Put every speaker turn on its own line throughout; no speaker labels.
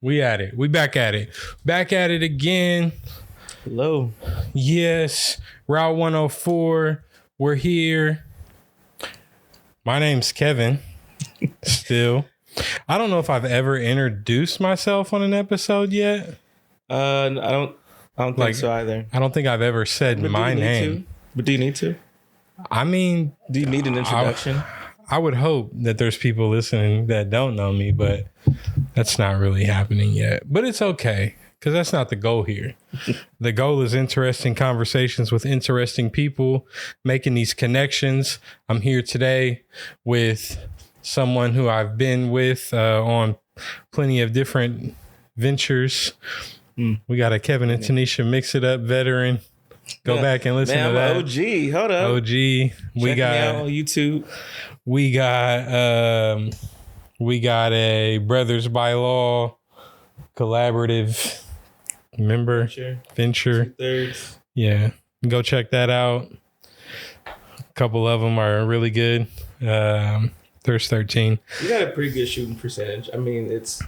We at it. We back at it. Back at it again.
Hello.
Yes. Route 104. We're here. My name's Kevin. Still. I don't know if I've ever introduced myself on an episode yet.
I don't think so either.
I don't think I've ever said my name.
But do you need to?
I mean,
do you need an introduction?
I would hope that there's people listening that don't know me, but that's not really happening yet. But it's okay, because that's not the goal here. The goal is interesting conversations with interesting people, making these connections. I'm here today with someone who I've been with on plenty of different ventures. We got a Kevin and Tanisha Mix It Up veteran. Go back and listen to that.
OG. Hold up.
OG. We got
me out on YouTube.
We got a Brothers by Law collaborative venture. 2/3. Yeah. Go check that out. A couple of them are really good. There's 13.
You got a pretty good shooting percentage. I mean, it's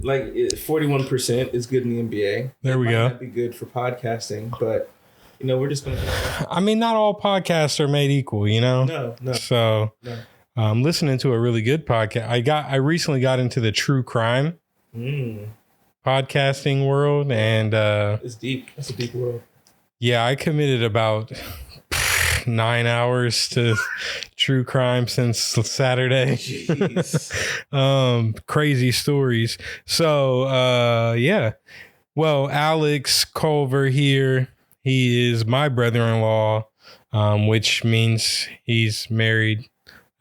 like 41% is good in the NBA.
There we go.
Might not be good for podcasting, but you know, we're just going to...
I mean, not all podcasts are made equal, you know?
No.
So, I'm listening to a really good podcast. I recently got into the true crime podcasting world, and...
it's deep. That's a deep world.
Yeah, I committed about 9 hours to true crime since Saturday.
Jeez.
Crazy stories. So, yeah. Well, Alex Culver here. He is my brother-in-law, which means he's married.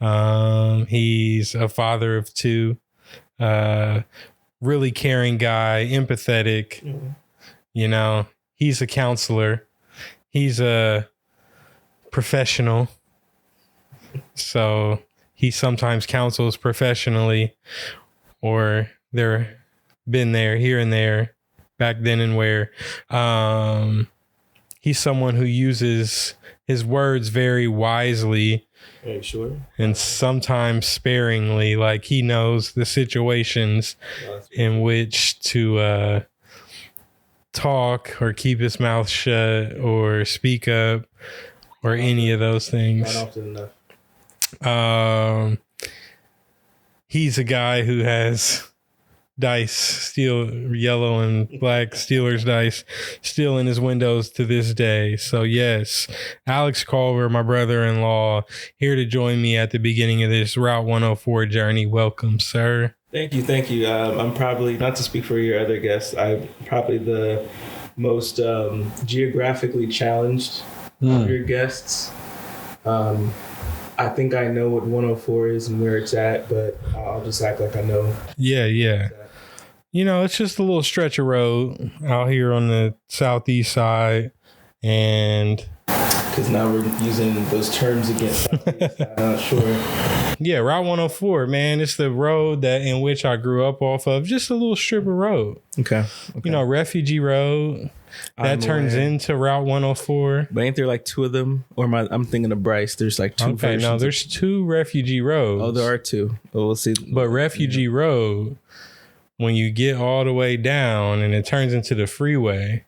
He's a father of 2. Really caring guy, empathetic. You know, he's a counselor. He's a professional. So he sometimes counsels professionally, or they're been there, here and there, back then and where. He's someone who uses his words very wisely.
Are you sure?
And sometimes sparingly, like he knows the situations in which to talk or keep his mouth shut or speak up or any of those things.
Not often enough.
He's a guy who has dice, yellow and black Steelers dice, still in his windows to this day. So yes, Alex Culver, my brother-in-law, here to join me at the beginning of this Route 104 journey. Welcome, sir.
Thank you. I'm probably, not to speak for your other guests, I'm probably the most geographically challenged of your guests. I think I know what 104 is and where it's at, but I'll just act like I know.
Yeah. You know, it's just a little stretch of road out here on the southeast side, and
because now we're using those terms against southeast. I'm not sure.
Yeah, Route 104, man. It's the road in which I grew up off of. Just a little strip of road.
Okay.
You know, Refugee Road. That turns into Route 104.
But ain't there like 2 of them? Or I'm thinking of Bryce. There's like 2 versions.
Okay, no, there's 2 Refugee Roads.
Oh, there are 2. Oh, we'll see.
But Refugee Road, when you get all the way down and it turns into the freeway,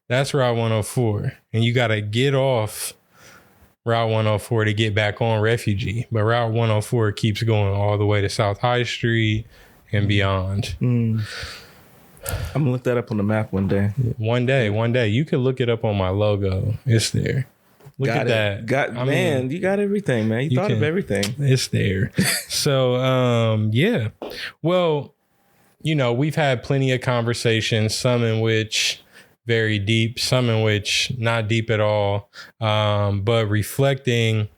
that's Route 104. And you got to get off Route 104 to get back on Refugee. But Route 104 keeps going all the way to South High Street and beyond.
I'm gonna look that up on the map one day. One
day. You can look it up on my logo. It's there. Look at that.
Man, you got everything, man. You thought of everything.
It's there. So, yeah. Well, you know, we've had plenty of conversations, some in which very deep, some in which not deep at all, but reflecting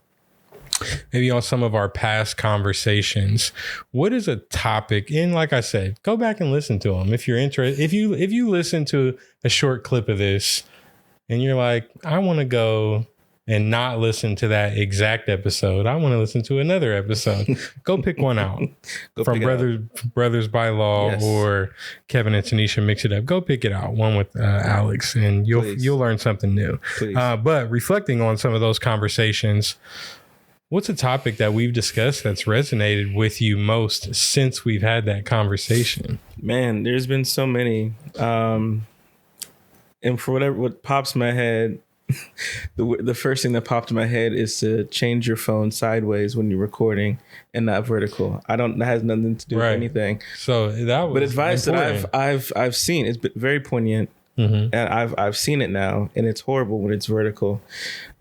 maybe on some of our past conversations. What is a topic? And like I said, go back and listen to them if you're interested. If you listen to a short clip of this and you're like, I want to go and not listen to that exact episode, I want to listen to another episode, go pick one out. From Brothers by Law, yes, or Kevin and Tanisha Mix It Up. Go pick it out, one with Alex, and you'll learn something new. But reflecting on some of those conversations, what's a topic that we've discussed that's resonated with you most since we've had that conversation?
Man, there's been so many. And for what pops in my head, the first thing that popped in my head is to change your phone sideways when you're recording and not vertical. That has nothing to do with anything.
So that was,
but advice important. That I've seen, it's been very poignant, and I've seen it now, and it's horrible when it's vertical.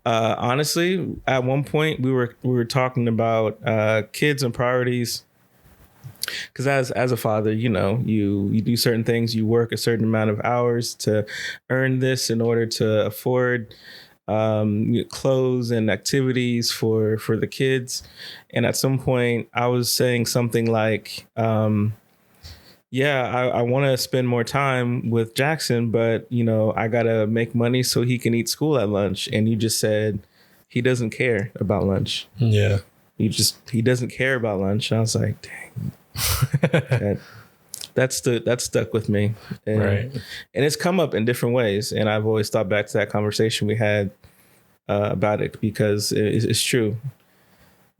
Honestly, at one point we were talking about kids and priorities. Because as a father, you do certain things, you work a certain amount of hours to earn this in order to afford clothes and activities for the kids. And at some point I was saying something like, I want to spend more time with Jackson, but I got to make money so he can eat school at lunch. And you just said he doesn't care about lunch.
Yeah.
He doesn't care about lunch. I was like, dang. That's stuck with me, and it's come up in different ways, and I've always thought back to that conversation we had about it, because it's true.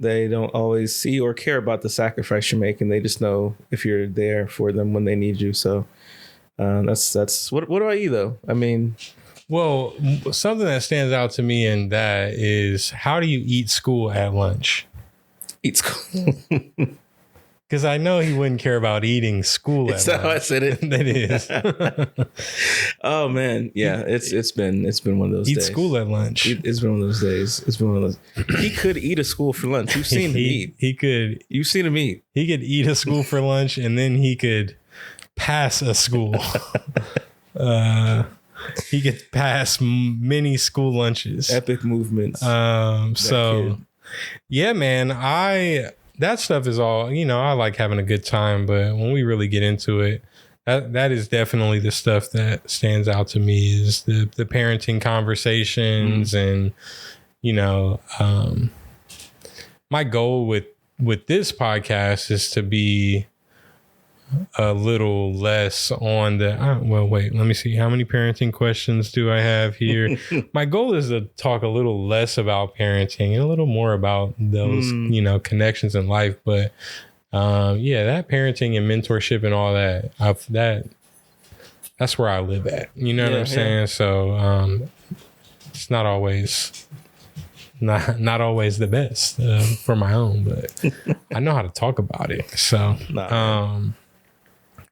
They don't always see or care about the sacrifice you're making. They just know if you're there for them when they need you. So that's what about you though? I mean,
well, something that stands out to me in that is, how do you eat school at lunch?
Eat school.
Because I know he wouldn't care about eating school.
That's how I said it.
That is.
Oh man, yeah. It's been one of those days.
Eat school at lunch.
It's been one of those days. It's been one of those. He could eat a school for lunch. You've seen him eat.
He could.
You've seen him eat.
He could eat a school for lunch, and then he could pass a school. He could pass many school lunches.
Epic movements.
So, yeah, man. That stuff is all, I like having a good time, but when we really get into it, that is definitely the stuff that stands out to me, is the parenting conversations. And, my goal with this podcast is to be a little less on the, wait, let me see. How many parenting questions do I have here? My goal is to talk a little less about parenting and a little more about those, connections in life. But that parenting and mentorship and all that, that's where I live at. You know what I'm saying? So it's not always the best for my own, but I know how to talk about it. So,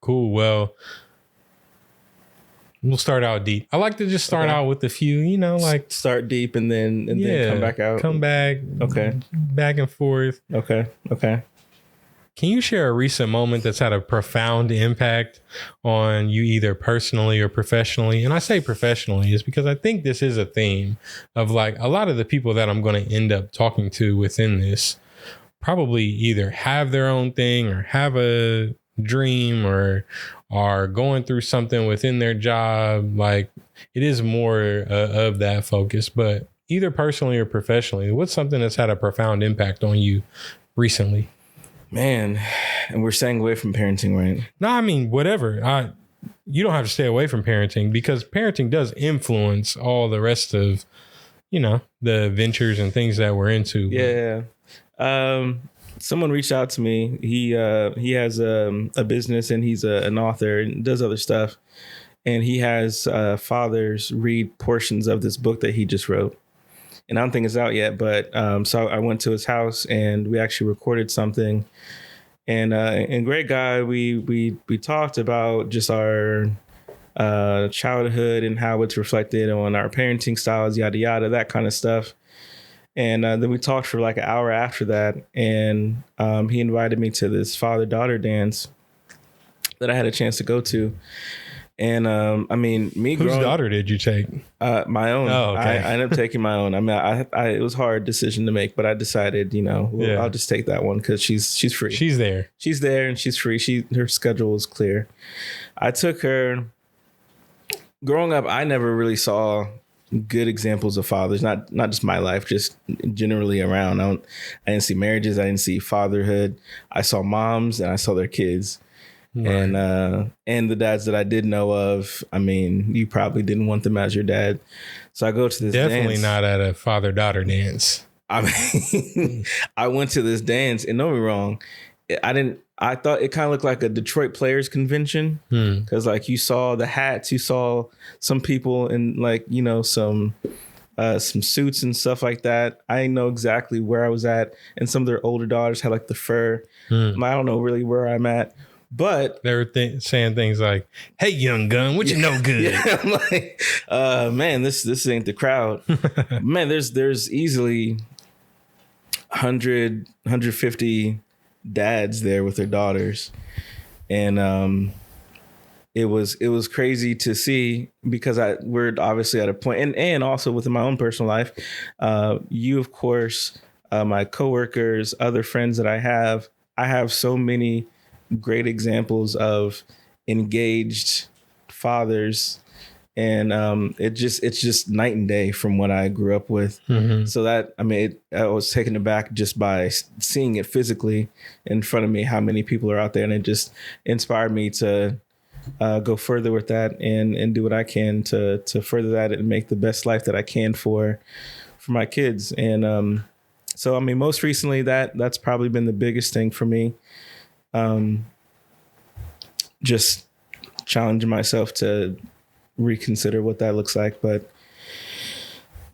cool. Well, we'll start out deep. I like to just start out with a few,
start deep and then come back out.
Come back.
Okay.
Back and forth.
Okay.
Can you share a recent moment that's had a profound impact on you, either personally or professionally? And I say professionally is because I think this is a theme of, like, a lot of the people that I'm going to end up talking to within this probably either have their own thing or have a dream or are going through something within their job. Like, it is more of that focus, but either personally or professionally, what's something that's had a profound impact on you recently?
Man, and we're staying away from parenting, right?
No, I mean, whatever. You don't have to stay away from parenting, because parenting does influence all the rest of, the ventures and things that we're into.
Yeah. Someone reached out to me. He has a business, and he's an author and does other stuff. And he has fathers read portions of this book that he just wrote. And I don't think it's out yet, but so I went to his house and we actually recorded something. And great guy, we talked about just our childhood and how it's reflected on our parenting styles, yada yada, that kind of stuff. And then we talked for like an hour after that, and he invited me to this father-daughter dance that I had a chance to go to. And
whose daughter did you take?
My own.
Oh, okay.
I ended up taking my own. I mean, it was a hard decision to make, but I decided, I'll just take that one because she's free.
She's there,
and she's free. Her schedule is clear. I took her. Growing up, I never really saw good examples of fathers, not just my life, just generally around. I didn't see marriages. I didn't see fatherhood. I saw moms and I saw their kids. Right. And the dads that I did know of, I mean, you probably didn't want them as your dad. So I go to this
definitely
dance.
Not at a father-daughter dance.
I mean, I went to this dance, and don't get me wrong, I thought it kind of looked like a Detroit Players Convention because like you saw the hats, you saw some people in like, you know, some suits and stuff like that. I didn't know exactly where I was at, and some of their older daughters had like the fur. I don't know really where I'm at. But
they were saying things like, "Hey, young gun, what you know good?"
Yeah, I'm like, man, this ain't the crowd. Man, there's easily 150 dads there with their daughters, and it was crazy to see because we're obviously at a point, and also within my own personal life, you of course, my coworkers, other friends that I have so many great examples of engaged fathers, and it's just night and day from what I grew up with. So that, I mean, I was taken aback just by seeing it physically in front of me, how many people are out there, and it just inspired me to go further with that and do what I can to further that and make the best life that I can for my kids. And so, I mean, most recently that's probably been the biggest thing for me. Just challenging myself to reconsider what that looks like. But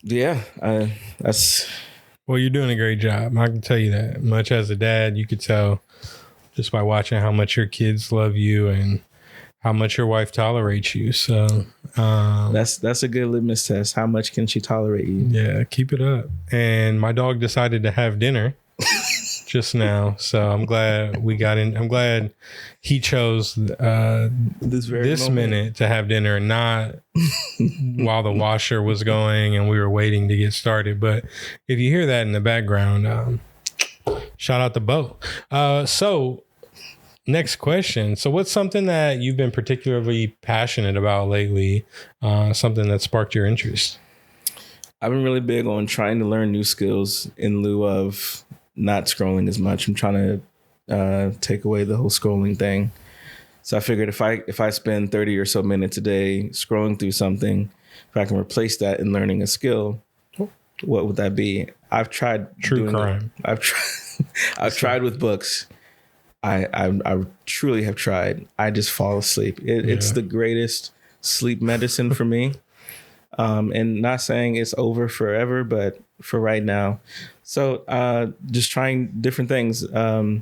yeah, that's.
Well, you're doing a great job. I can tell you that much as a dad, you could tell just by watching how much your kids love you and how much your wife tolerates you. So
that's a good litmus test. How much can she tolerate you?
Yeah, keep it up. And my dog decided to have dinner just now, so I'm glad we got in. I'm glad he chose this minute to have dinner and not while the washer was going and we were waiting to get started. But if you hear that in the background, shout out to Bo. So next question. So what's something that you've been particularly passionate about lately? Something that sparked your interest?
I've been really big on trying to learn new skills in lieu of not scrolling as much. I'm trying to take away the whole scrolling thing. So I figured if I spend 30 or so minutes a day scrolling through something, if I can replace that in learning a skill, what would that be? I've tried
true crime.
I've tried with books. I truly have tried. I just fall asleep. It's the greatest sleep medicine for me. And not saying it's over forever, but for right now. So just trying different things. I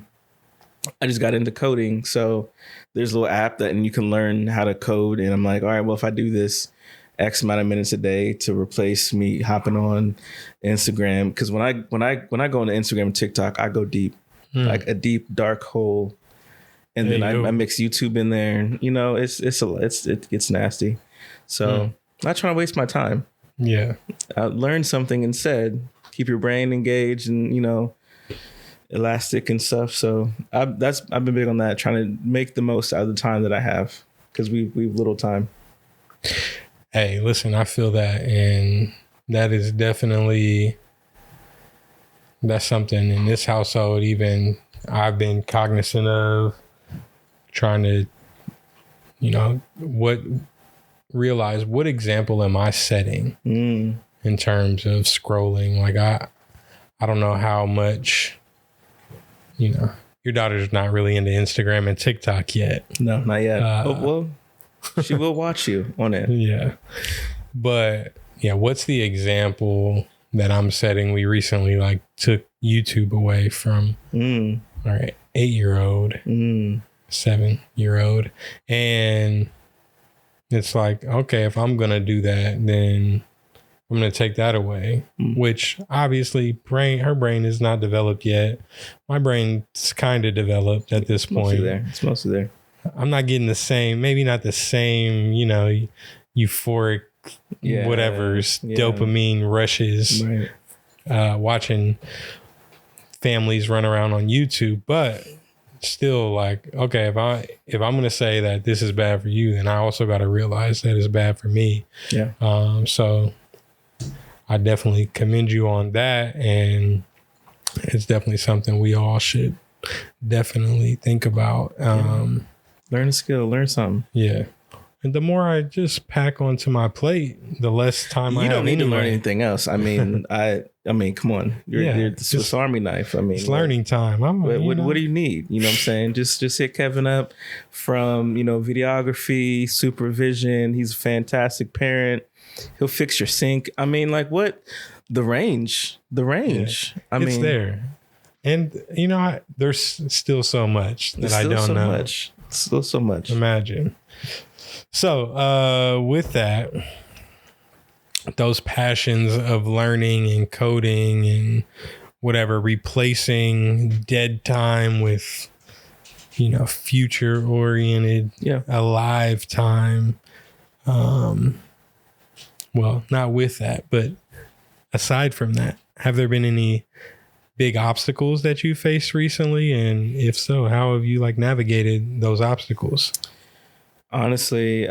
just got into coding. So there's a little app that and you can learn how to code. And I'm like, all right, well, if I do this X amount of minutes a day to replace me hopping on Instagram, because when I go on Instagram and TikTok, I go deep, like a deep dark hole. And then I mix YouTube in there. You know, it gets nasty. So not trying to waste my time.
Yeah.
Learn something instead. Keep your brain engaged and, you know, elastic and stuff. So I've been big on that, trying to make the most out of the time that I have because we've little time.
Hey, listen, I feel that. And that is definitely, that's something in this household, even I've been cognizant of trying to, you know, realize what example am I setting in terms of scrolling. Like I don't know how much, you know, your daughter's not really into Instagram and TikTok yet.
No, not yet. Well, she will watch you on it.
Yeah. But yeah, what's the example that I'm setting? We recently like took YouTube away from our 8-year-old, 7-year-old. And it's like, okay, if I'm going to do that, then I'm going to take that away, which obviously her brain is not developed yet. My brain's kind of developed at this point.
It's mostly there.
I'm not getting the same, maybe not the same, you know, euphoric dopamine rushes watching families run around on YouTube, but still like, okay, if I'm going to say that this is bad for you, then I also got to realize that it's bad for me.
Yeah.
So I definitely commend you on that. And it's definitely something we all should definitely think about.
Learn a skill, learn something.
Yeah. And the more I just pack onto my plate, the less time I have.
You don't need to learn anything else. I mean, I mean, come on, you're the Swiss Army knife. I mean,
it's learning time.
What do you need? You know what I'm saying? Just hit Kevin up from, videography, supervision. He's a fantastic parent. He'll fix your sink. I mean, like what? The range.
Yeah.
I mean,
it's there. And, there's still so much that I don't know.
Still so much.
Imagine. So with that, those passions of learning and coding and whatever, replacing dead time with, future oriented, alive time. Well, not with that, but aside from that, have there been any big obstacles that you faced recently? And if so, how have you navigated those obstacles?
Honestly,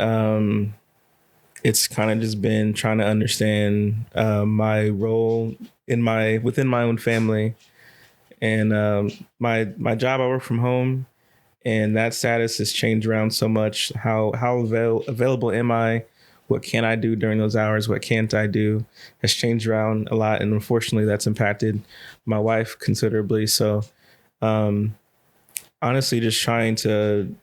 it's kind of just been trying to understand my role within my own family, and my job. I work from home, and that status has changed around so much. How available am I? What can I do during those hours? What can't I do? Has changed around a lot, and unfortunately, that's impacted my wife considerably. So, honestly, just trying to.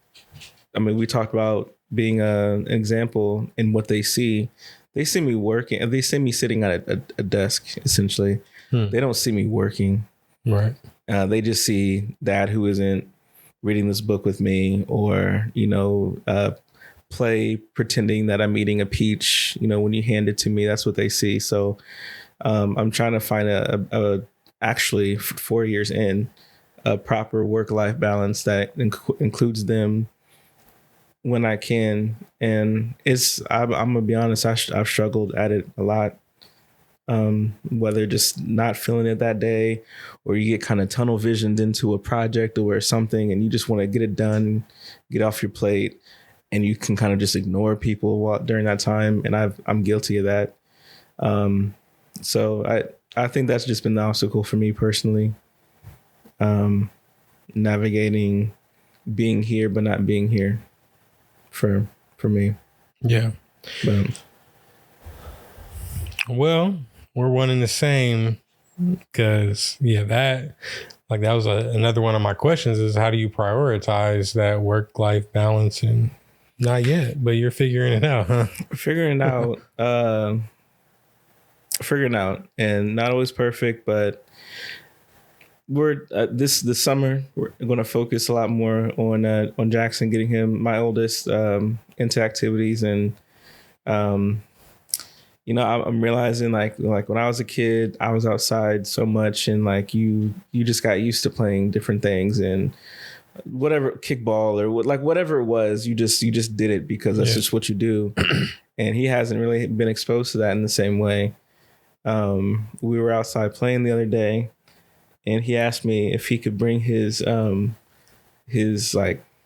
I mean, we talked about being an example in what they see. They see me working. They see me sitting at a desk, essentially. They don't see me working.
Right.
They just see dad who isn't reading this book with me, or, play pretending that I'm eating a peach. When you hand it to me, that's what they see. So I'm trying to find actually 4 years in, a proper work-life balance that includes them when I can. And I'm gonna be honest, I've struggled at it a lot. Whether just not feeling it that day, or you get kind of tunnel visioned into a project or something, and you just want to get it done, get off your plate, and you can kind of just ignore people during that time. And I'm guilty of that. So I think that's just been the obstacle for me personally. Navigating being here but not being here for me.
Yeah.
But,
well, we're one and the same, because that was another one of my questions, is how do you prioritize that work-life balance? And not yet, but you're figuring it out, huh?
Figuring out, and not always perfect, but we're this summer we're going to focus a lot more on Jackson, getting him, my oldest, into activities. And I'm realizing like when I was a kid, I was outside so much, and you just got used to playing different things, and whatever, kickball or whatever it was, you just did it because that's just what you do. And he hasn't really been exposed to that in the same way. We were outside playing the other day, and he asked me if he could bring his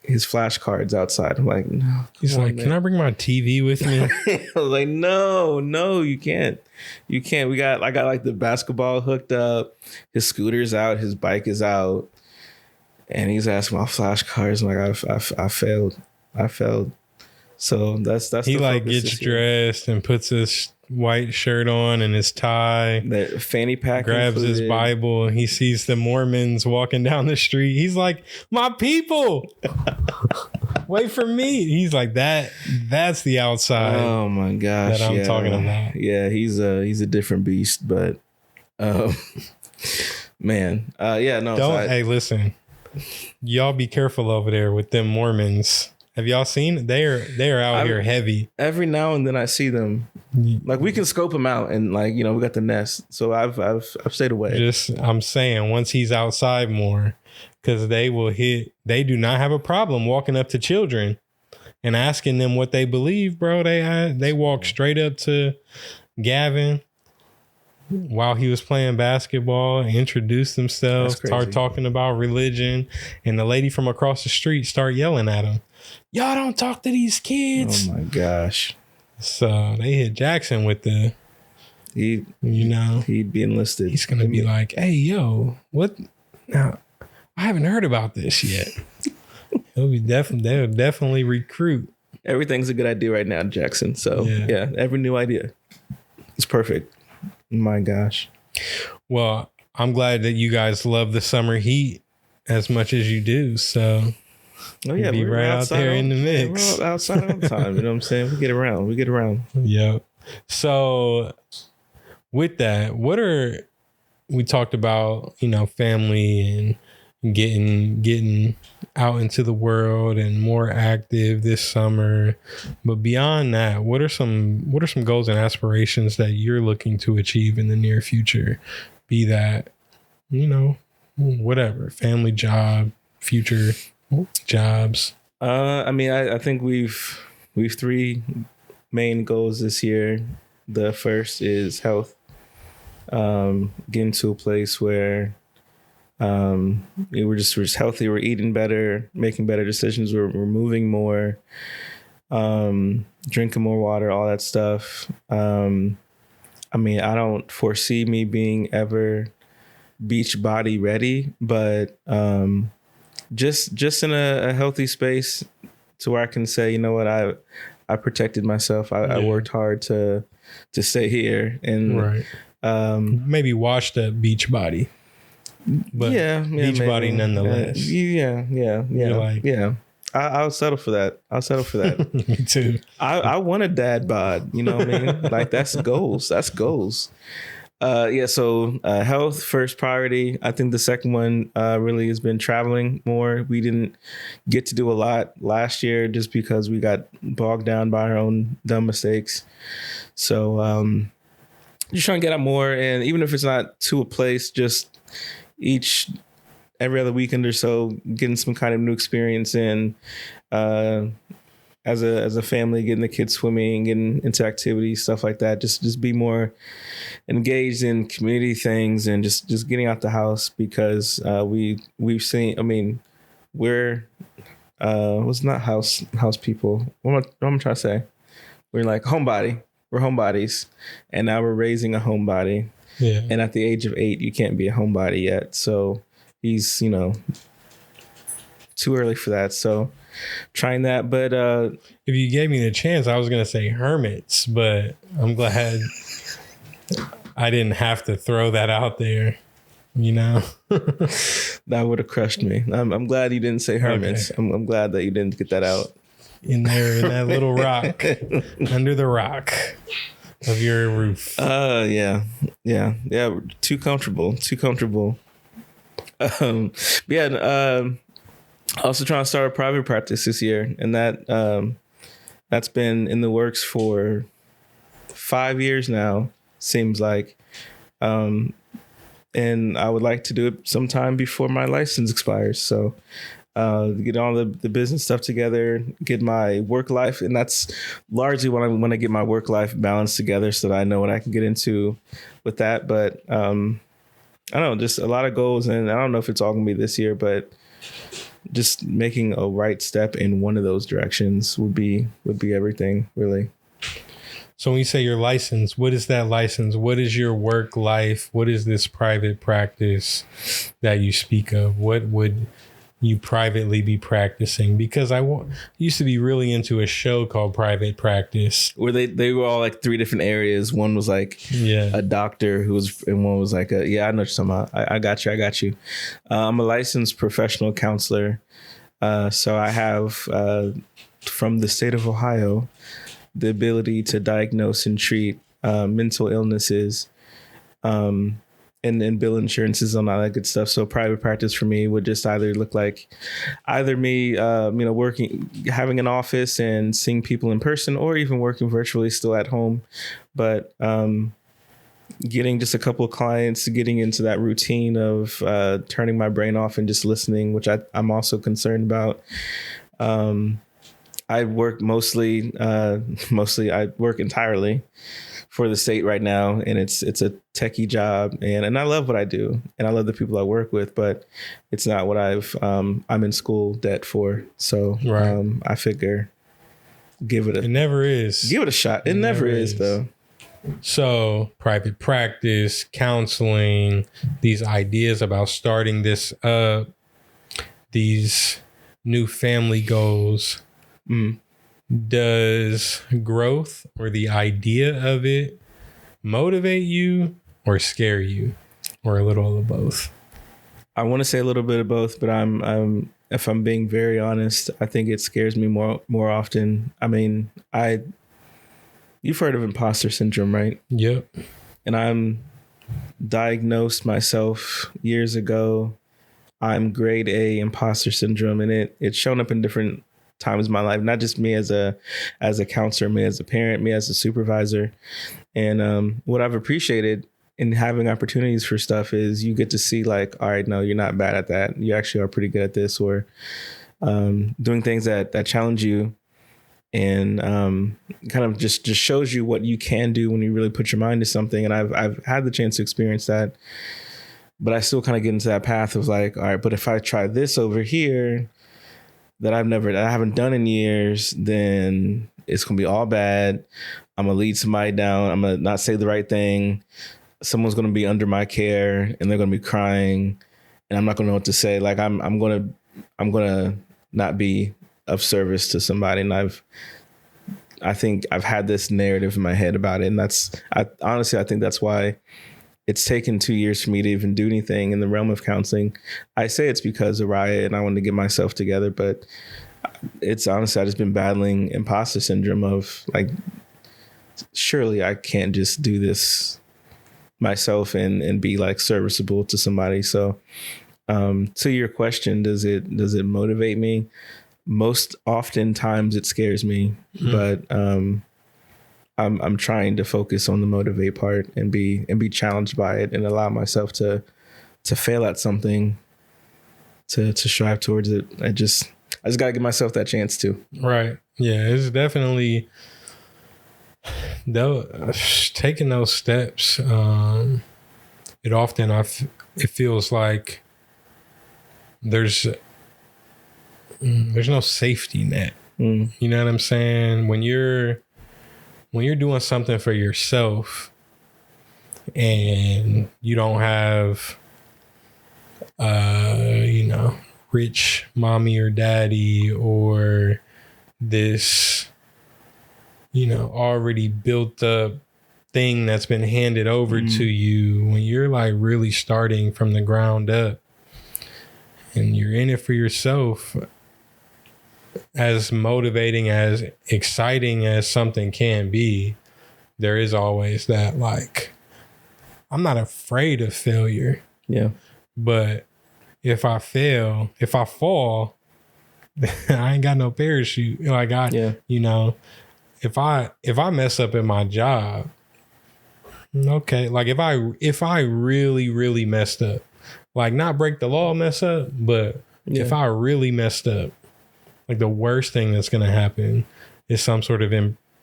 flashcards outside. I'm like, no.
He's like, man, can I bring my TV with me?
I was like, no, you can't. You can't. I got the basketball hooked up. His scooter's out. His bike is out. And he's asking my flashcards. I'm like, I failed. So that's
he gets dressed and puts his white shirt on and his tie,
the fanny pack,
grabs included his Bible, and he sees the Mormons walking down the street. He's like, my people, wait for me. He's like, that's the outside.
Oh my gosh,
that I'm talking about.
Yeah, he's a different beast, but man,
hey, listen, y'all be careful over there with them Mormons. Have y'all seen? They're out here heavy.
Every now and then I see them. We can scope them out, and we got the nest. So I've stayed away.
I'm saying, once he's outside more, because they do not have a problem walking up to children and asking them what they believe, bro. They walk straight up to Gavin while he was playing basketball, introduced themselves, start talking about religion, and the lady from across the street start yelling at him, y'all don't talk to these kids.
Oh my gosh.
So they hit Jackson with he'd
be enlisted.
He's going to be like, hey, yo, what? Now, I haven't heard about this yet. They'll definitely recruit.
Everything's a good idea right now, Jackson. So yeah, every new idea is perfect. My gosh.
Well, I'm glad that you guys love the summer heat as much as you do. So be
we're
right out
outside
there in the
yeah,
mix.
we're outside all the time. You know what I'm saying? We get around.
Yep. So with that, we talked about, family and getting out into the world and more active this summer. But beyond that, what are some goals and aspirations that you're looking to achieve in the near future? Be that, whatever, family, job, future jobs.
I think we've three main goals this year. The first is health. Getting to a place where we're just healthy. We're eating better, making better decisions. We're moving more, drinking more water, all that stuff. I don't foresee me being ever beach body ready, but just in a healthy space to where I can say, you know what, I protected myself. I worked hard to stay here, and
right. Maybe wash that beach body. But beach
maybe.
body nonetheless.
Yeah. I'll settle for that.
Me too.
I want a dad bod. You know what I mean? Like that's goals. So health first priority. I think the second one really has been traveling more. We didn't get to do a lot last year just because we got bogged down by our own dumb mistakes. So just trying to get out more, and even if it's not to a place, just every other weekend or so, getting some kind of new experience in as a family, getting the kids swimming, getting into activities, stuff like that. Just be more engaged in community things and just getting out the house, because we've seen. We're what's not house people. What am I trying to say? We're like homebody. We're homebodies, and now we're raising a homebody.
Yeah.
And at the age of 8, you can't be a homebody yet. So he's, too early for that. So trying that. But
if you gave me the chance, I was going to say hermits, but I'm glad I didn't have to throw that out there,
That would have crushed me. I'm glad you didn't say hermits. Okay. I'm glad that you didn't get that out.
In there, in that little rock, under the rock of your roof.
Yeah. Too comfortable. Also trying to start a private practice this year, and that's been in the works for 5 years now, seems like. And I would like to do it sometime before my license expires. So get all the business stuff together, get my work life. And that's largely when I want to get my work life balance together so that I know what I can get into with that. But I don't know, just a lot of goals. And I don't know if it's all going to be this year, but just making a right step in one of those directions would be everything, really.
So when you say your license, what is that license? What is your work life? What is this private practice that you speak of? What would you privately be practicing? Because I used to be really into a show called Private Practice,
where they were all like 3 different areas. One was like a doctor and one was like I know what you're talking about. I got you. I'm a licensed professional counselor. So I have from the state of Ohio the ability to diagnose and treat mental illnesses, and bill insurances and all that good stuff. So private practice for me would just either look like me, working, having an office and seeing people in person, or even working virtually still at home. But getting just a couple of clients, getting into that routine of turning my brain off and just listening, which I'm also concerned about. I work mostly I work entirely for the state right now, and it's a techie job, and I love what I do, and I love the people I work with, but it's not what I'm in school debt for. So I figure
it never is.
Give it a shot. It never is though.
So private practice, counseling, these ideas about starting this up, these new family goals. Does growth or the idea of it motivate you or scare you, or a little of both?
I want to say a little bit of both, but I'm if I'm being very honest, I think it scares me more often. I mean, you've heard of imposter syndrome, right?
Yep.
And I'm diagnosed myself years ago. I'm grade A imposter syndrome, and it's shown up in different times in my life, not just me as a counselor, me as a parent, me as a supervisor. And what I've appreciated in having opportunities for stuff is you get to see like, all right, no, you're not bad at that. You actually are pretty good at this, or doing things that challenge you, and kind of just shows you what you can do when you really put your mind to something. And I've had the chance to experience that, but I still kind of get into that path of like, all right, but if I try this over here that I haven't done in years, then it's going to be all bad. I'm going to lead somebody down. I'm going to not say the right thing. Someone's going to be under my care and they're going to be crying and I'm not going to know what to say. Like I'm going to not be of service to somebody. And I think I've had this narrative in my head about it. And honestly, I think that's why it's taken 2 years for me to even do anything in the realm of counseling. I say it's because of Raya and I wanted to get myself together, but it's honestly, I've just been battling imposter syndrome of like, surely I can't just do this myself and be like serviceable to somebody. So to your question, does it motivate me? Most oftentimes it scares me, but I'm trying to focus on the motivate part and be challenged by it and allow myself to fail at something, to strive towards it. I just gotta give myself that chance too.
Right. Yeah. It's definitely taking those steps. It often, it feels like there's no safety net. You know what I'm saying? When you're doing something for yourself and you don't have, rich mommy or daddy or this, already built up thing that's been handed over to you, when you're like really starting from the ground up and you're in it for yourself, as motivating, as exciting as something can be, there is always that, like, I'm not afraid of failure. Yeah. But if I fall, I ain't got no parachute. Like if I mess up in my job, okay. Like if I really, really messed up, like not break the law, mess up, but if I really messed up, like the worst thing that's going to happen is some sort of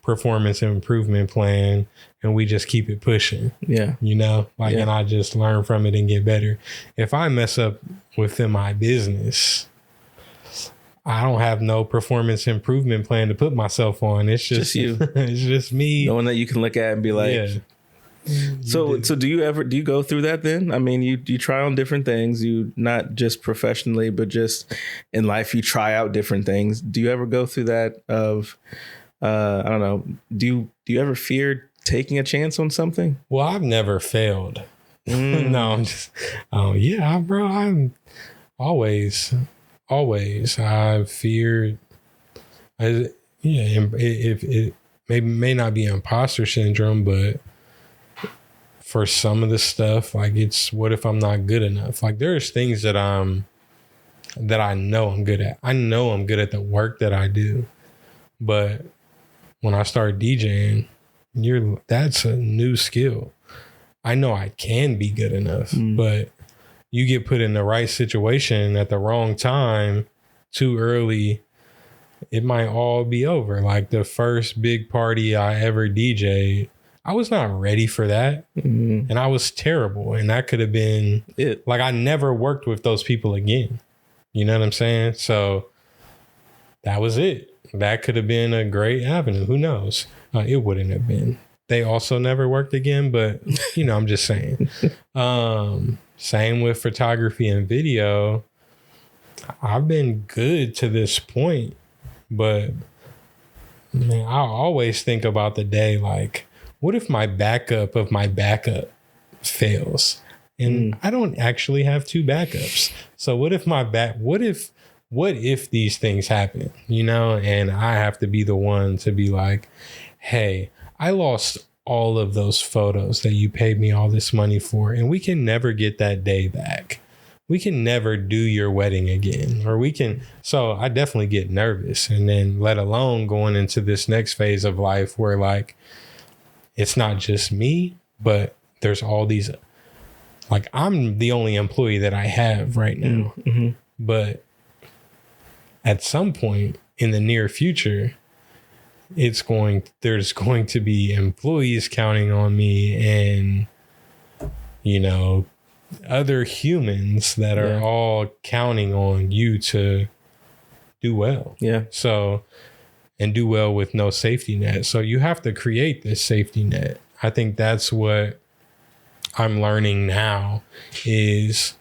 performance improvement plan. And we just keep it pushing. Yeah. And I just learn from it and get better. If I mess up within my business, I don't have no performance improvement plan to put myself on. It's just you. It's just me.
No one that you can look at and be like, So do you go through that then? I mean, you try on different things, you not just professionally, but just in life, you try out different things. Do you ever go through that of, I don't know, do you ever fear taking a chance on something?
Well, I've never failed. No, I'm just, bro, I'm always I've feared, if it may not be imposter syndrome, but for some of the stuff, like it's, what if I'm not good enough? Like there's things that I know I'm good at. I know I'm good at the work that I do. But when I start DJing, that's a new skill. I know I can be good enough, but you get put in the right situation at the wrong time, too early, it might all be over. Like the first big party I ever DJ'd, I was not ready for that. And I was terrible. And that could have been it. Like I never worked with those people again. You know what I'm saying? So that was it. That could have been a great avenue. Who knows? It wouldn't have been. They also never worked again, but I'm just saying. Same with photography and video. I've been good to this point, but man, I always think about the day like, what if my backup of my backup fails. And I don't actually have two backups. So what if what if these things happen, you know, and I have to be the one to be like, hey, I lost all of those photos that you paid me all this money for, and we can never get that day back. We can never do your wedding again, or we can. So I definitely get nervous. And then let alone going into this next phase of life where like, it's not just me, but there's all these, like I'm the only employee that I have right now, but at some point in the near future, there's going to be employees counting on me and, you know, other humans that are all counting on you to do well. Yeah. So, and do well with no safety net. So you have to create this safety net. I think that's what I'm learning now is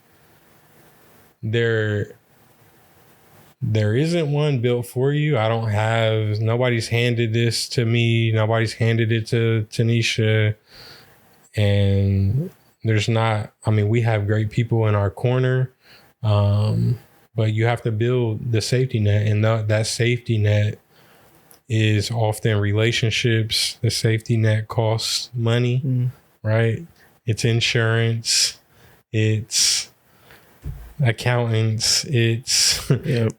there isn't one built for you. Nobody's handed this to me. Nobody's handed it to Tanisha. And there's not, I mean, we have great people in our corner, but you have to build the safety net, and that safety net is often relationships. The safety net costs money, right? It's insurance, it's accountants,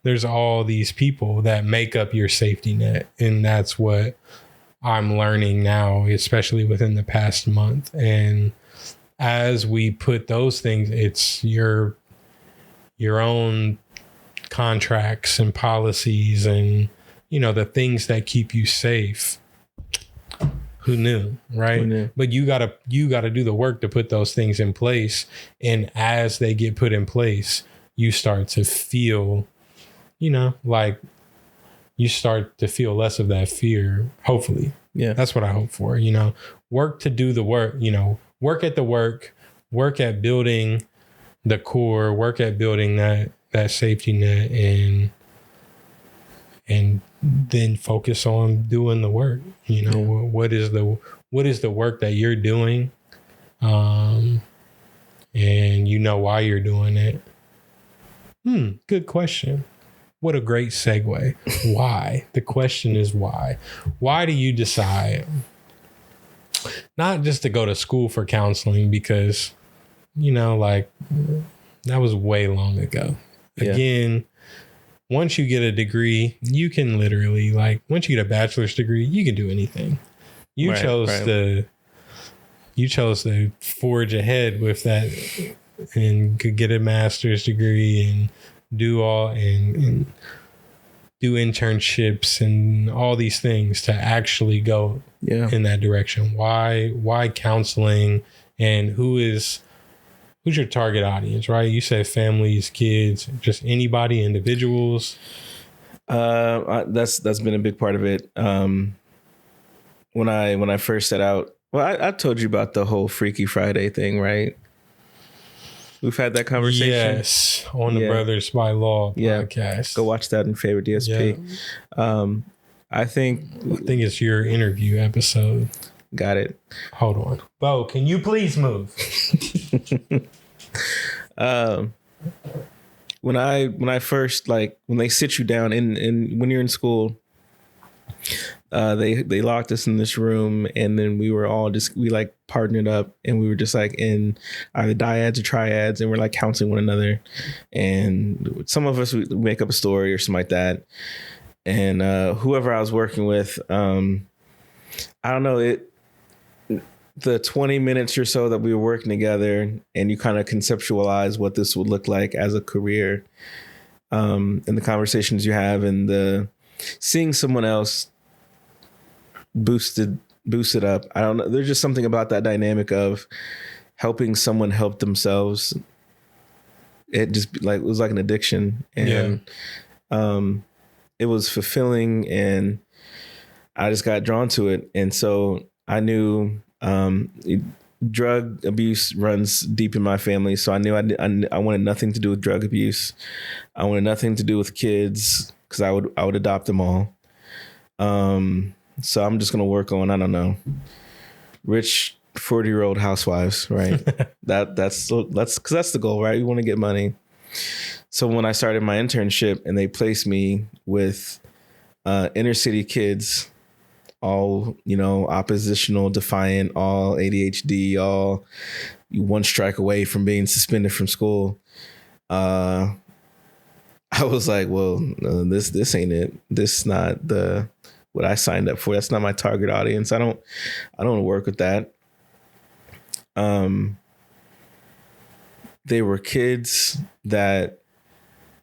there's all these people that make up your safety net. And that's what I'm learning now, especially within the past month. And as we put those things, it's your own contracts and policies and, you know, the things that keep you safe. Who knew, right? Who knew? But you gotta do the work to put those things in place. And as they get put in place, you start to feel, you know, like you start to feel less of that fear. Hopefully. Yeah. That's what I hope for, you know, work to do the work, you know, work at the work at building the core, work at building that safety net, and then focus on doing the work. You know, what is the work that you're doing? And you know why you're doing it. Good question. What a great segue. Why? The question is why. Why do you decide not just to go to school for counseling? Because, you know, like that was way long ago. Again, once you get a degree, you can literally, like, once you get a bachelor's degree, you can do anything. You chose to forge ahead with that and could get a master's degree and do do internships and all these things to actually go in that direction. Why counseling, and who's your target audience, right? You said families, kids, just anybody, individuals.
That's been a big part of it. When I first set out, well, I told you about the whole Freaky Friday thing, right? We've had that conversation.
Yes, on the Brothers by Law podcast.
Go watch that in favorite DSP. Yeah. I think
it's your interview episode.
Got it.
Hold on. Bo, can you please move?
When I first, like, when they sit you down in when you're in school, they locked us in this room, and then we like partnered up, and we were just like in either dyads or triads, and we're like counseling one another. And some of us would make up a story or something like that. And whoever I was working with, I don't know, the 20 minutes or so that we were working together, and you kind of conceptualize what this would look like as a career, and the conversations you have, and the seeing someone else boosted up. I don't know. There's just something about that dynamic of helping someone help themselves. It just it was like an addiction, and it was fulfilling, and I just got drawn to it. And so I knew drug abuse runs deep in my family. So I knew I wanted nothing to do with drug abuse. I wanted nothing to do with kids, because I would adopt them all. So I'm just going to work on, I don't know, rich 40-year-old housewives, right? that's the goal, right? You want to get money. So when I started my internship and they placed me with inner city kids, all, oppositional, defiant, all ADHD, all one strike away from being suspended from school. I was like, well, this ain't it. This is not what I signed up for. That's not my target audience. I don't work with that. They were kids that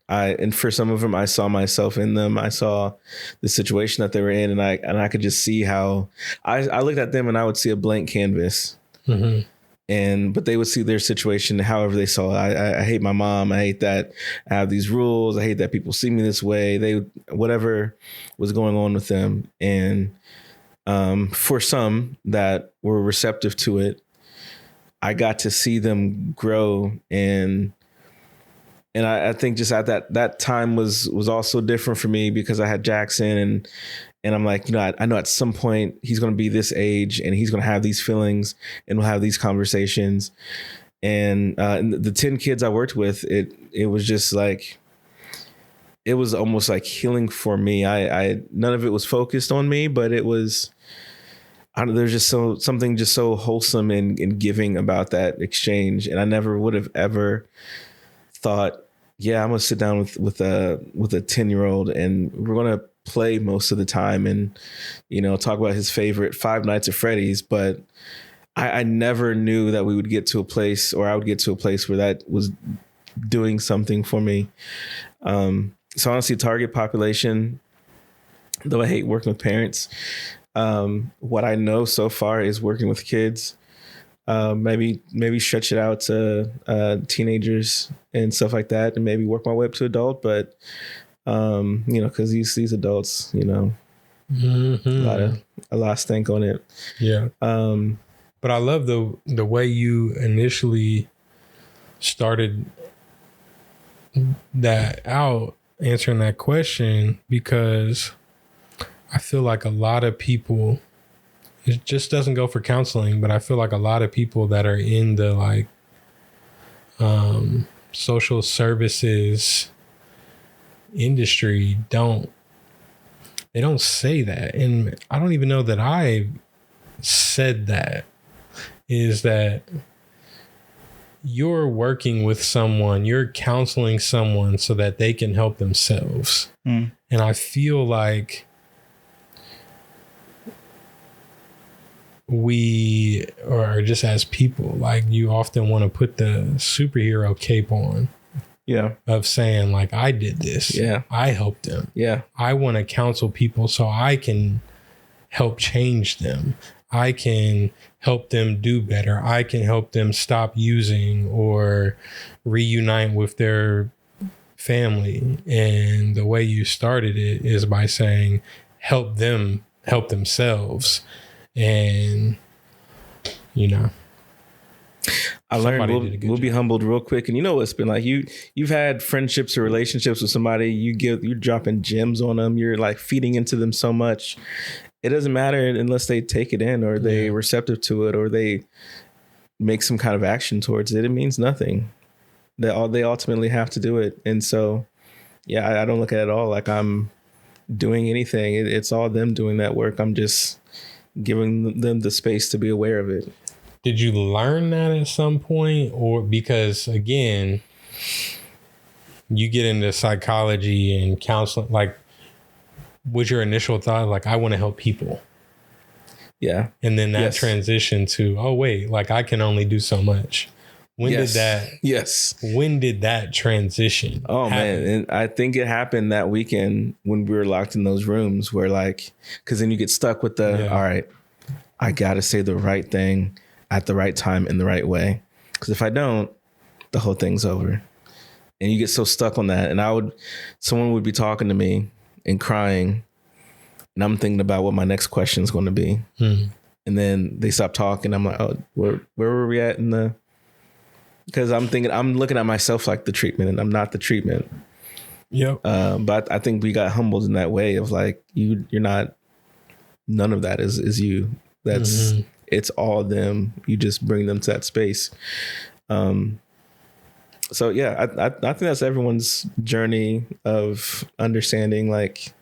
and for some of them, I saw myself in them. I saw the situation that they were in, and I could just see how I looked at them and I would see a blank canvas. Mm-hmm. But they would see their situation however they saw it. I hate my mom. I hate that I have these rules. I hate that people see me this way. Whatever was going on with them. And for some that were receptive to it, I got to see them grow. And I think just at that time was also different for me because I had Jackson and I'm like, I know at some point he's going to be this age and he's going to have these feelings and we'll have these conversations. And the 10 kids I worked with, it was just like, it was almost like healing for me. I none of it was focused on me, but it was, there's just something just so wholesome and giving about that exchange. And I never would have ever thought, yeah, I'm gonna sit down with a 10-year-old and we're gonna play most of the time and talk about his favorite Five Nights at Freddy's. But I never knew that we would get to a place, or I would get to a place where that was doing something for me. So honestly, target population, though I hate working with parents, what I know so far is working with kids. Maybe stretch it out to teenagers and stuff like that, and maybe work my way up to adult. But because these adults, mm-hmm. a lot of stink on it.
Yeah. But I love the way you initially started that out, answering that question, because I feel like a lot of people. It just doesn't go for counseling, but I feel like a lot of people that are in the social services industry don't say that. And I don't even know that I said that, is that you're working with someone, you're counseling someone so that they can help themselves. And I feel like we are just, as people, like, you often want to put the superhero cape on. Yeah. Of saying, like, I did this. Yeah. I helped them. Yeah. I want to counsel people so I can help change them. I can help them do better. I can help them stop using or reunite with their family. And the way you started it is by saying, help them help themselves. And,
I learned we'll be humbled real quick. And it's been like you've had friendships or relationships with somebody, you're dropping gems on them. You're like feeding into them so much. It doesn't matter unless they take it in or they receptive to it or they make some kind of action towards it. It means nothing. They ultimately have to do it. And so, I don't look at it at all like I'm doing anything. It's all them doing that work. I'm just giving them the space to be aware of it.
Did you learn that at some point? Or because, again, you get into psychology and counseling, like, was your initial thought, like, I want to help people? Yeah. And then that transition to, oh, wait, like, I can only do so much. When did that transition happen?
Man. And I think it happened that weekend when we were locked in those rooms where, like, because then you get stuck with all right, I got to say the right thing at the right time in the right way. Because if I don't, the whole thing's over. And you get so stuck on that. And someone would be talking to me and crying. And I'm thinking about what my next question is going to be. And then they stop talking. I'm like, oh, where were we at because I'm looking at myself like the treatment and I'm not the treatment. Yep. But I think we got humbled in that way of like, you're not, none of that is you. That's it's all them. You just bring them to that space. So yeah, I think that's everyone's journey of understanding, like,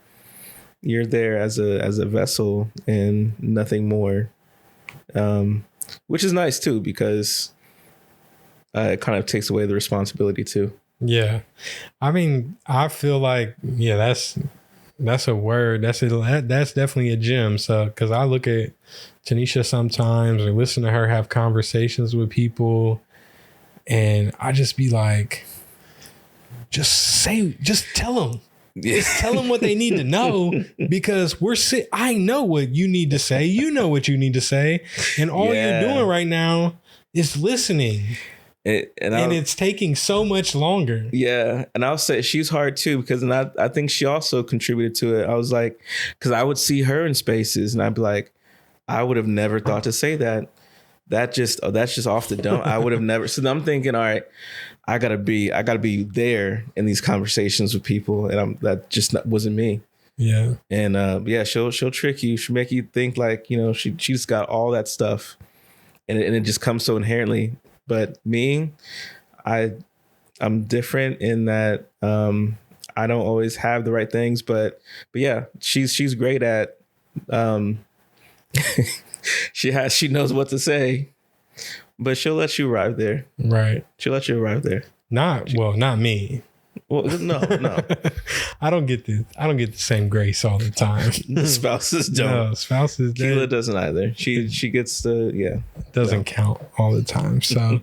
you're there as a vessel and nothing more, which is nice too, because it kind of takes away the responsibility too.
Yeah. I mean, I feel like, yeah, that's a word. That's definitely a gem. So, because I look at Tanisha sometimes or listen to her have conversations with people, and I just be like, just tell them. Just tell them what they need to know, because I know what you need to say. You know what you need to say. And all you're doing right now is listening. And it's taking so much longer.
Yeah. And I'll say she's hard too, because I think she also contributed to it. I was like, because I would see her in spaces and I'd be like, I would have never thought to say that. That's just off the dome. I would have never. So I'm thinking, all right, I gotta be there in these conversations with people, and that just wasn't me.
Yeah.
And she'll trick you. She'll make you think like, she's got all that stuff, and it just comes so inherently. But me, I'm different in that I don't always have the right things, but yeah, she's great at she knows what to say, but she'll let you arrive there.
Right.
She'll let you arrive there.
Not me.
Well, no.
I don't get the same grace all the time.
The spouses don't.
No, spouses.
Keela doesn't either. She gets
doesn't count all the time. So,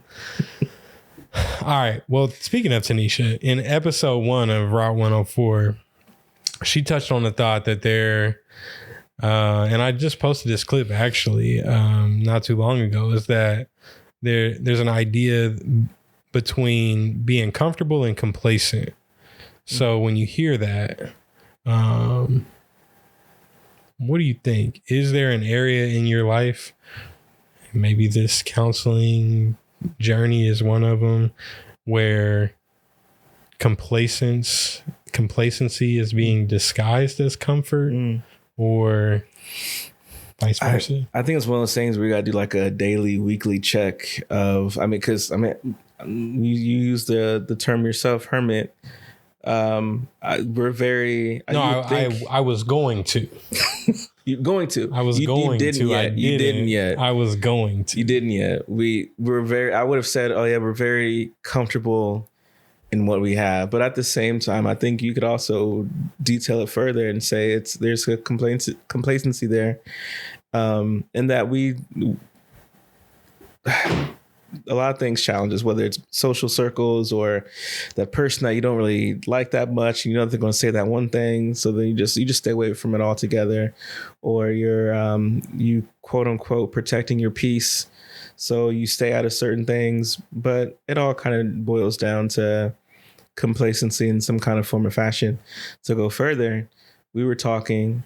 all right. Well, speaking of Tanisha, in episode 1 of Route 104, she touched on the thought that and I just posted this clip actually not too long ago, is that there's an idea between being comfortable and complacent. So when you hear that, what do you think? Is there an area in your life, maybe this counseling journey is one of them, where complacency is being disguised as comfort, or vice versa? I
think it's one of those things where you got to do like a daily, weekly check of, you use the term yourself, hermit. We're very.
I was going to.
You're going to.
I was going to.
You didn't yet.
I was going to.
You didn't yet. We're very. I would have said, oh yeah, we're very comfortable in what we have, but at the same time, I think you could also detail it further and say there's a complacency there, and that we. A lot of things challenges, whether it's social circles or that person that you don't really like that much, and they're going to say that one thing, so then you just stay away from it altogether, or you're you quote unquote protecting your peace, so you stay out of certain things. But it all kind of boils down to complacency in some kind of form or fashion. To go further, we were talking,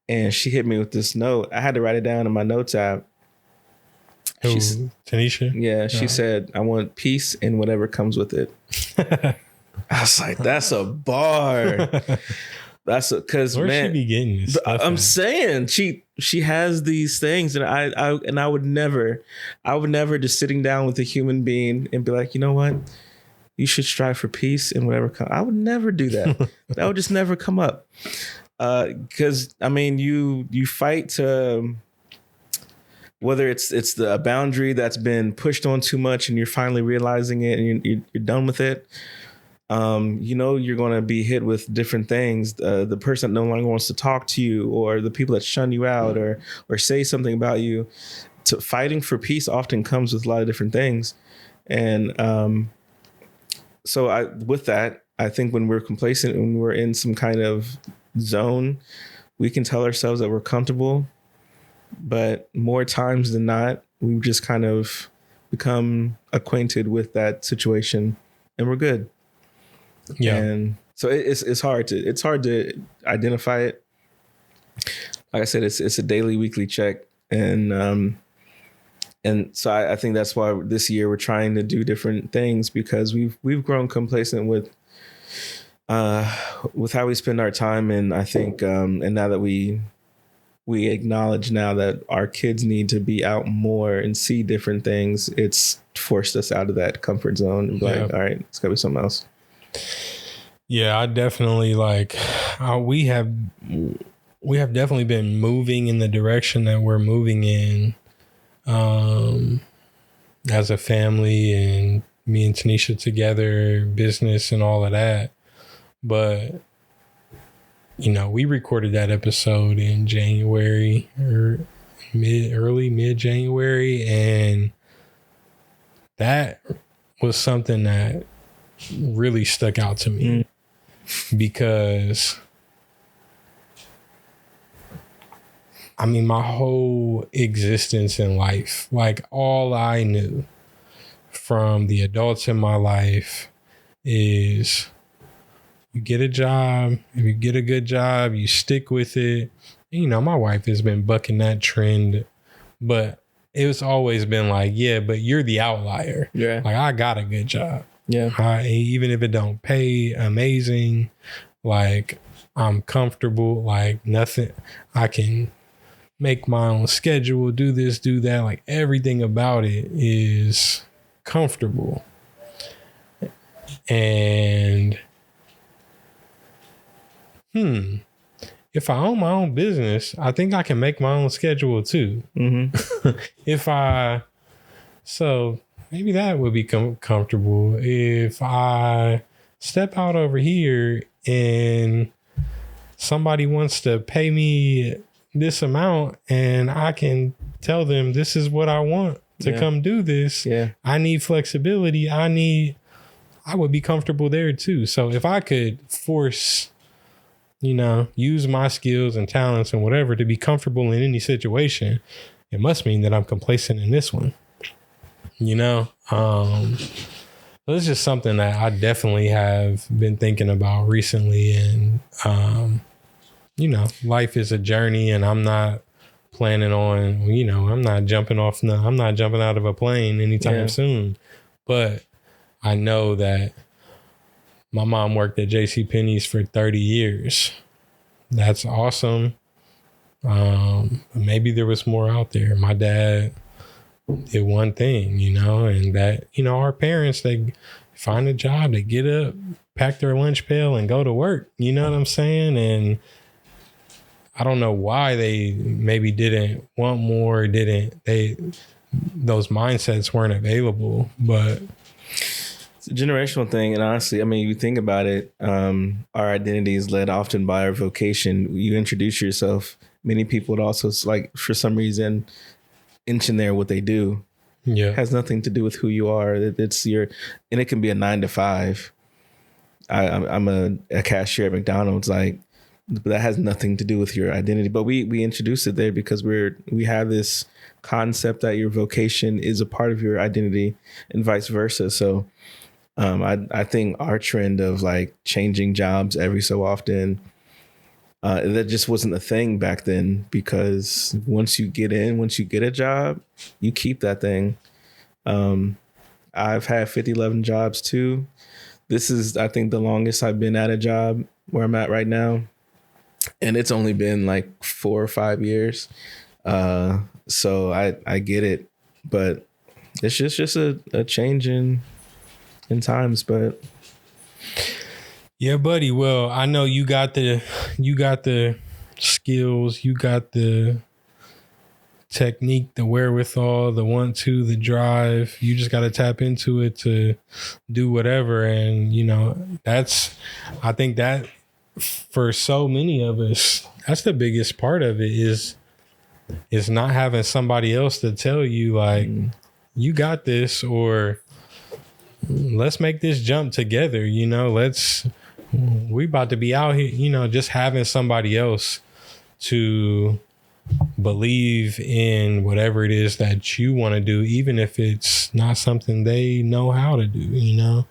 and she hit me with this note. I had to write it down in my notes app.
Tanisha?
Yeah, she said, I want peace and whatever comes with it. I was like, that's a bar. Because
where's she be getting this stuff?
I'm saying she has these things, and I would never just sitting down with a human being and be like, you know what? You should strive for peace and whatever comes. I would never do that. That would just never come up. Because you fight to. Whether it's a boundary that's been pushed on too much and you're finally realizing it and you're done with it, you're going to be hit with different things. The person that no longer wants to talk to you, or the people that shun you out or say something about you. Fighting for peace often comes with a lot of different things. And with that, I think when we're complacent, when we're in some kind of zone, we can tell ourselves that we're comfortable. But more times than not, we just kind of become acquainted with that situation, and we're good. Yeah. And so it's hard to identify it. Like I said, it's a daily, weekly check, and so I think that's why this year we're trying to do different things, because we've grown complacent with how we spend our time, and I think and now that we we acknowledge now that our kids need to be out more and see different things, it's forced us out of that comfort zone and be like, all right, it's gotta be something else.
Yeah, I definitely we have definitely been moving in the direction that we're moving in as a family, and me and Tanisha together, business and all of that. But, you know, we recorded that episode in January or mid-January, and that was something that really stuck out to me because, I mean, my whole existence in life, like all I knew from the adults in my life is you get a job. If you get a good job, you stick with it. You know, my wife has been bucking that trend, but it's always been like, yeah, but you're the outlier.
Yeah.
Like, I got a good job.
Yeah.
Even if it don't pay amazing, like, I'm comfortable, like nothing. I can make my own schedule, do this, do that. Like, everything about it is comfortable. And if I own my own business, I think I can make my own schedule too. So maybe that would be comfortable. If I step out over here and somebody wants to pay me this amount and I can tell them this is what I want to come do this.
Yeah.
I need flexibility. I would be comfortable there too. So if I could force, you know, use my skills and talents and whatever to be comfortable in any situation, it must mean that I'm complacent in this one. You know, it's just something that I definitely have been thinking about recently. And, you know, life is a journey, and I'm not planning on, you know, I'm not jumping out of a plane anytime soon. But I know that my mom worked at JCPenney's for 30 years. That's awesome. Maybe there was more out there. My dad did one thing, you know, and that, you know, our parents, they find a job, they get up, pack their lunch pail and go to work. You know what I'm saying? And I don't know why they maybe didn't want more, those mindsets weren't available, but
it's a generational thing. And honestly, I mean, you think about it, our identity is led often by our vocation. You introduce yourself. Many people would also, like, for some reason, inch in there what they do.
Yeah.
It has nothing to do with who you are. It's and it can be a 9 to 5. I'm a cashier at McDonald's, like, but that has nothing to do with your identity. But we introduced it there because we have this concept that your vocation is a part of your identity and vice versa. So I think our trend of like changing jobs every so often, that just wasn't a thing back then, because once you get a job, you keep that thing. I've had 11 jobs too. This is, I think, the longest I've been at a job where I'm at right now. And it's only been like 4 or 5 years. So I get it, but it's just a change in times, but
yeah, buddy. Well, I know you got the skills, you got the technique, the wherewithal, the want to, the drive. You just got to tap into it to do whatever. And, you know, I think that for so many of us, that's the biggest part of it is not having somebody else to tell you like, you got this, or let's make this jump together. You know, we about to be out here, you know, just having somebody else to believe in whatever it is that you want to do, even if it's not something they know how to do, you know,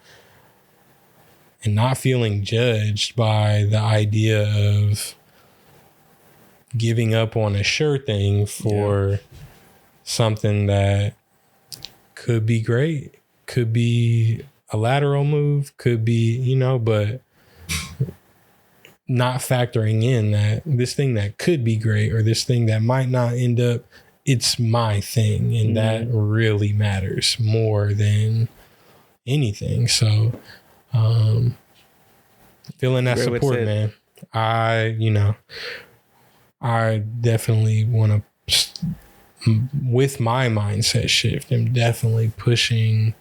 and not feeling judged by the idea of giving up on a sure thing for something that could be great, could be a lateral move, could be, you know, but not factoring in that this thing that could be great or this thing that might not end up, it's my thing. And that really matters more than anything. So, feeling that support, man. I definitely want to, with my mindset shift, I'm definitely pushing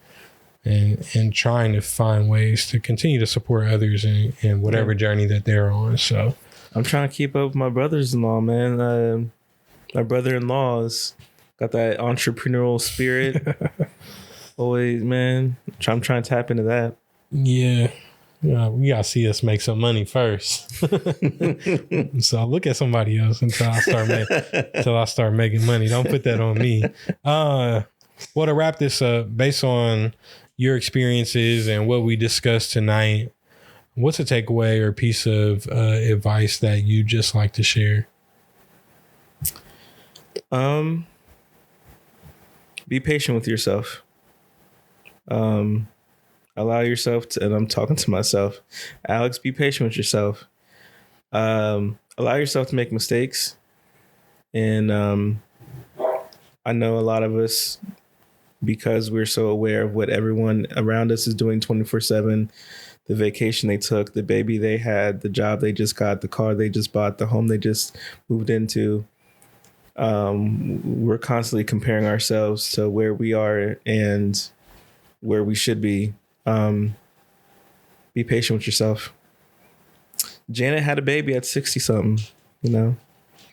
and trying to find ways to continue to support others in whatever journey that they're on. So
I'm trying to keep up with my brothers-in-law, man. My brother-in-law's got that entrepreneurial spirit. Always, man. I'm trying to tap into that.
Yeah. We gotta see us make some money first. So I'll look at somebody else until I start making money. Don't put that on me. Well, to wrap this up, based on your experiences and what we discussed tonight, what's a takeaway or piece of advice that you just like to share?
Be patient with yourself. Allow yourself to, and I'm talking to myself, Alex, be patient with yourself. Allow yourself to make mistakes. And I know a lot of us, because we're so aware of what everyone around us is doing 24/7, the vacation they took, the baby they had, the job they just got, the car they just bought, the home they just moved into. We're constantly comparing ourselves to where we are and where we should be. Be patient with yourself. Janet had a baby at 60 something,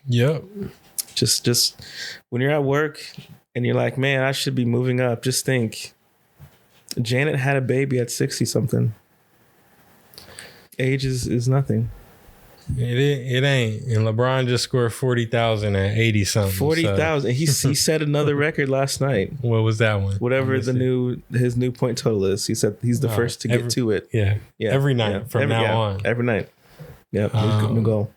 Yep.
Just when you're at work and you're like, man, I should be moving up. Just think, Janet had a baby at 60 something. Age is nothing.
It ain't. And LeBron just scored 40,000 at 80 something.
40,000. So. He set another record last night.
What was that one?
Whatever his new point total is. He said he's the first to get to it.
Yeah. Every night from now on.
Every night. Yep. New goal.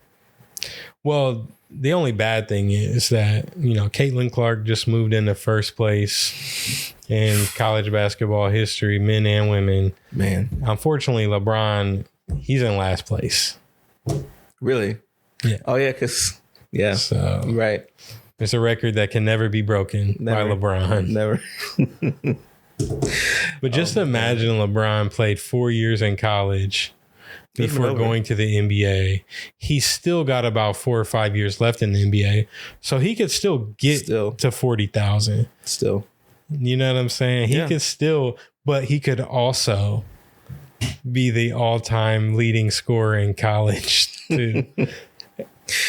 Well, the only bad thing is that, Caitlin Clark just moved into first place in college basketball history, men and women.
Man.
Unfortunately, LeBron, he's in last place.
Really?
Yeah.
Oh, yeah, because,
So,
right.
It's a record that can never be broken by LeBron.
Never.
But just imagine LeBron played 4 years in college before going to the NBA. He's still got about 4 or 5 years left in the NBA. So he could still get to 40,000.
Still.
You know what I'm saying? He could still, but he could also be the all-time leading scorer in college too.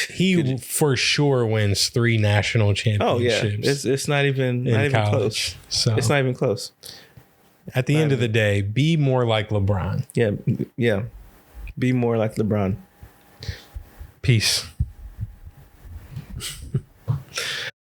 He for sure wins 3 national championships.
Oh yeah, it's not even close.
So
it's not even close.
At the end of the day, be more like LeBron.
Yeah. Be more like LeBron.
Peace.